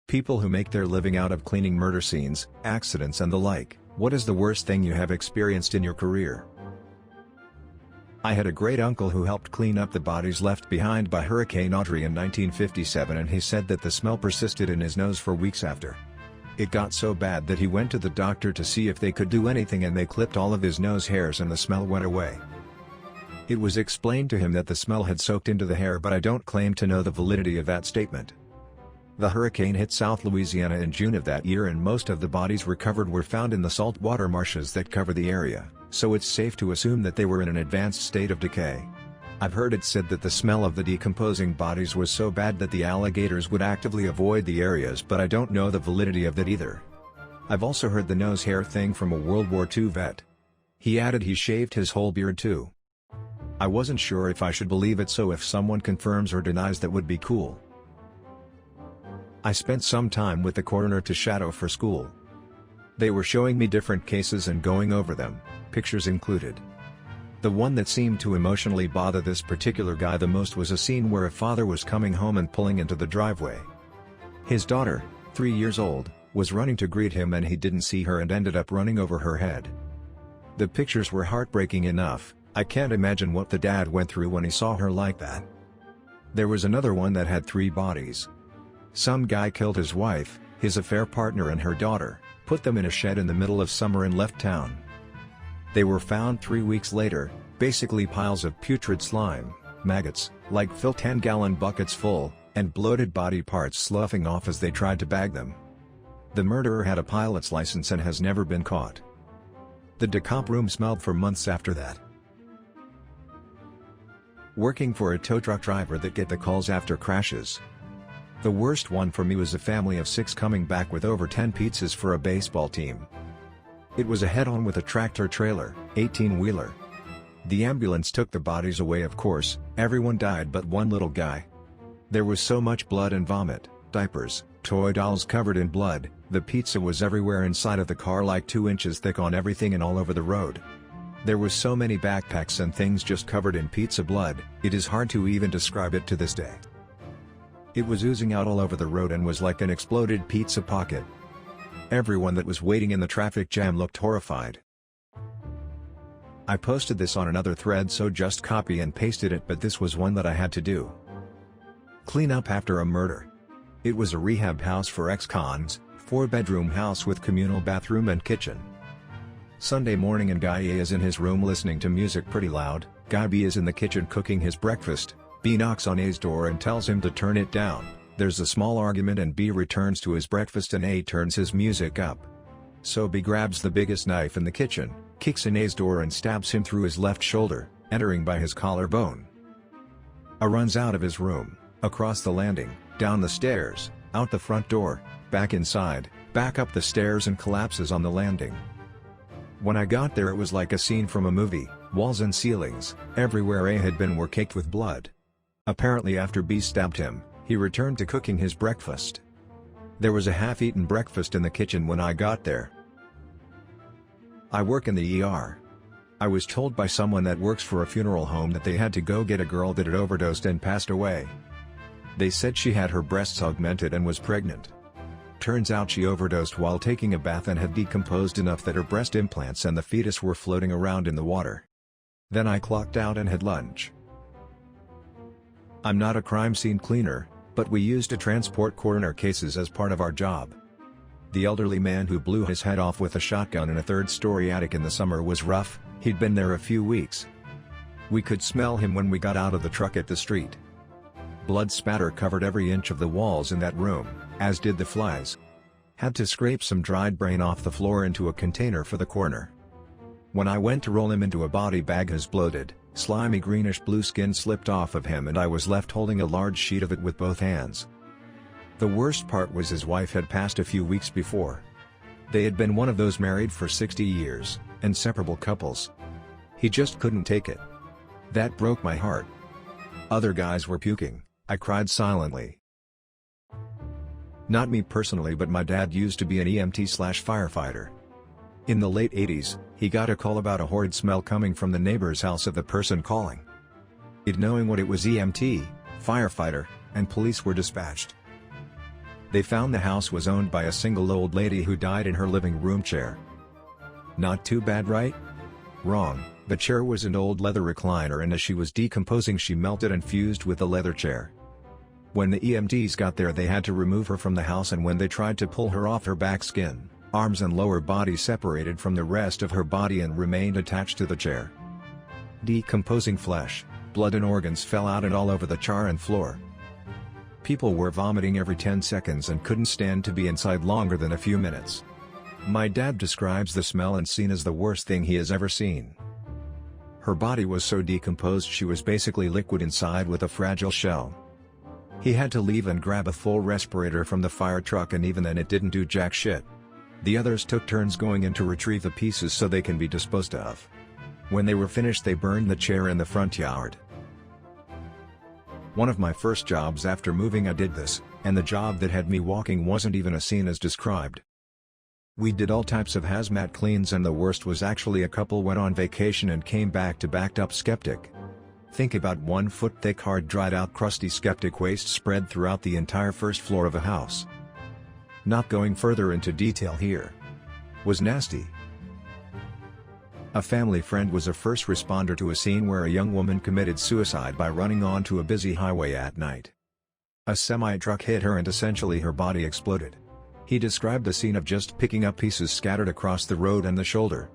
People who make their living out of cleaning murder scenes, accidents and the like. What is the worst thing you have experienced in your career? I had a great uncle who helped clean up the bodies left behind by Hurricane Audrey in 1957, and he said that the smell persisted in his nose for weeks after. It got so bad that he went to the doctor to see if they could do anything, and they clipped all of his nose hairs and the smell went away. It was explained to him that the smell had soaked into the hair, but I don't claim to know the validity of that statement. The hurricane hit South Louisiana in June of that year, and most of the bodies recovered were found in the saltwater marshes that cover the area, so it's safe to assume that they were in an advanced state of decay. I've heard it said that the smell of the decomposing bodies was so bad that the alligators would actively avoid the areas, but I don't know the validity of that either. I've also heard the nose hair thing from a World War II vet. He added he shaved his whole beard too. I wasn't sure if I should believe it, so if someone confirms or denies, that would be cool. I spent some time with the coroner to shadow for school. They were showing me different cases and going over them, pictures included. The one that seemed to emotionally bother this particular guy the most was a scene where a father was coming home and pulling into the driveway. His daughter, 3 years old, was running to greet him, and he didn't see her and ended up running over her head. The pictures were heartbreaking enough. I can't imagine what the dad went through when he saw her like that. There was another one that had 3 bodies. Some guy killed his wife, his affair partner and her daughter, put them in a shed in the middle of summer and left town. They were found 3 weeks later, basically piles of putrid slime, maggots, like fill 10-gallon buckets full, and bloated body parts sloughing off as they tried to bag them. The murderer had a pilot's license and has never been caught. The decomp room smelled for months after that. Working for a tow truck driver that get the calls after crashes. The worst one for me was a family of 6 coming back with over 10 pizzas for a baseball team. It was a head-on with a tractor-trailer, 18-wheeler. The ambulance took the bodies away, of course. Everyone died but one little guy. There was so much blood and vomit, diapers, toy dolls covered in blood. The pizza was everywhere inside of the car, like 2 inches thick on everything and all over the road. There was so many backpacks and things just covered in pizza blood, it is hard to even describe it to this day. It was oozing out all over the road and was like an exploded pizza pocket. Everyone that was waiting in the traffic jam looked horrified. I posted this on another thread, so just copy and pasted it, but this was one that I had to do. Clean up after a murder. It was a rehab house for ex-cons, 4-bedroom house with communal bathroom and kitchen. Sunday morning, and Guy A is in his room listening to music pretty loud. Guy B is in the kitchen cooking his breakfast. B knocks on A's door and tells him to turn it down. There's a small argument and B returns to his breakfast and A turns his music up. So B grabs the biggest knife in the kitchen, kicks in A's door and stabs him through his left shoulder, entering by his collarbone. A runs out of his room, across the landing, down the stairs, out the front door, back inside, back up the stairs and collapses on the landing. When I got there, it was like a scene from a movie. Walls and ceilings, everywhere A had been, were caked with blood. Apparently after B stabbed him, he returned to cooking his breakfast. There was a half-eaten breakfast in the kitchen when I got there. I work in the ER. I was told by someone that works for a funeral home that they had to go get a girl that had overdosed and passed away. They said she had her breasts augmented and was pregnant. Turns out she overdosed while taking a bath and had decomposed enough that her breast implants and the fetus were floating around in the water. Then I clocked out and had lunch. I'm not a crime scene cleaner, but we used to transport coroner cases as part of our job. The elderly man who blew his head off with a shotgun in a 3rd-story attic in the summer was rough. He'd been there a few weeks. We could smell him when we got out of the truck at the street. Blood spatter covered every inch of the walls in that room, as did the flies. Had to scrape some dried brain off the floor into a container for the coroner. When I went to roll him into a body bag, his bloated, slimy greenish-blue skin slipped off of him and I was left holding a large sheet of it with both hands. The worst part was his wife had passed a few weeks before. They had been one of those married for 60 years, inseparable couples. He just couldn't take it. That broke my heart. Other guys were puking. I cried silently. Not me personally, but my dad used to be an EMT/firefighter. In the late 80s, he got a call about a horrid smell coming from the neighbor's house of the person calling. It knowing what it was, EMT, firefighter, and police were dispatched. They found the house was owned by a single old lady who died in her living room chair. Not too bad, right? Wrong, the chair was an old leather recliner, and as she was decomposing she melted and fused with the leather chair. When the EMTs got there they had to remove her from the house, and when they tried to pull her off, her back skin, arms and lower body separated from the rest of her body and remained attached to the chair. Decomposing flesh, blood and organs fell out and all over the chair and floor. People were vomiting every 10 seconds and couldn't stand to be inside longer than a few minutes. My dad describes the smell and scene as the worst thing he has ever seen. Her body was so decomposed she was basically liquid inside with a fragile shell. He had to leave and grab a full respirator from the fire truck, and even then it didn't do jack shit. The others took turns going in to retrieve the pieces so they can be disposed of. When they were finished they burned the chair in the front yard. One of my first jobs after moving I did this, and the job that had me walking wasn't even a scene as described. We did all types of hazmat cleans, and the worst was actually a couple went on vacation and came back to backed up septic. Think about 1 foot thick hard dried out crusty septic waste spread throughout the entire first floor of a house. Not going further into detail here. Was nasty. A family friend was a first responder to a scene where a young woman committed suicide by running onto a busy highway at night. A semi-truck hit her and essentially her body exploded. He described the scene of just picking up pieces scattered across the road and the shoulder.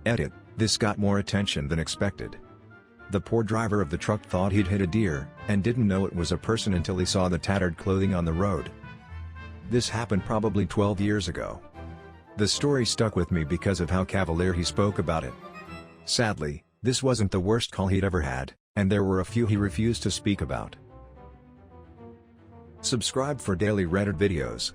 Edit: this got more attention than expected. The poor driver of the truck thought he'd hit a deer, and didn't know it was a person until he saw the tattered clothing on the road. This happened probably 12 years ago. The story stuck with me because of how cavalier he spoke about it. Sadly, this wasn't the worst call he'd ever had, and there were a few he refused to speak about. Subscribe for daily Reddit videos.